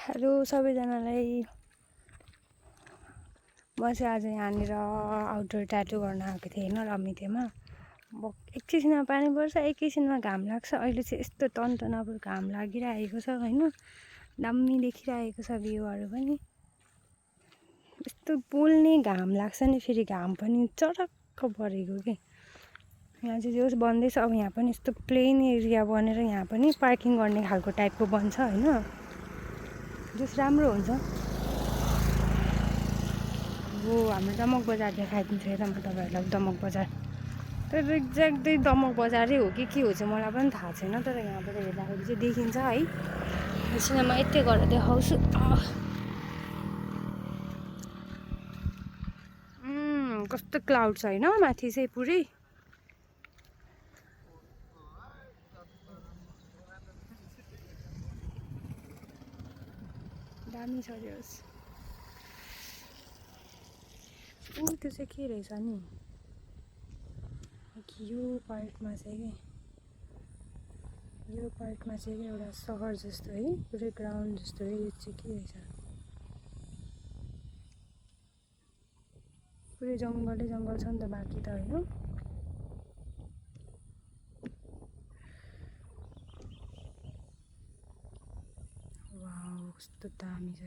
Hello सबैजनालाई। म चाहिँ आज यहाँनिर आउटडोर ट्याटु गर्न आएको थिएँ होइन, रमितेमा। एकैछिनमा पानी पर्छ, एकैछिनमा घाम लाग्छ। अहिले चाहिँ यस्तो टन्टनापुर घाम लागिरहेको छ होइन, दामी देखिरहेको छ भ्यूहरू पनि। यस्तो पोल्ने घाम लाग्छ नि, फेरि घाम पनि चरक्क परेको के। यहाँ चाहिँ जोस् बन्दैछ। अब यहाँ पनि यस्तो प्लेन एरिया बनेर यहाँ पनि पार्किङ गर्ने खालको टाइपको बन्छ होइन, जोस् राम्रो हुन्छ। हो, हाम्रो दमक बजार देखाइदिन्छु हेर म तपाईँहरूलाई। दमक बजार तर एक्ज्याक्टै दमक बजारै हो कि के हो चाहिँ मलाई पनि थाहा छैन, तर यहाँबाट हेर्दाखेरि चाहिँ देखिन्छ है। एकछिन म यतै गरेर देखाउँछु। कस्तो क्लाउड छ होइन माथि चाहिँ पुरै। दामी छ जोस्। त्यो चाहिँ के रहेछ नि, यो पार्टमा चाहिँ एउटा सहर जस्तो है, पुरै ग्राउन्ड जस्तो है। यो चाहिँ के रहेछ, पुरै जङ्गलै जङ्गल छ नि त बाँकी त होइन। वाउ कस्तो दामी छ।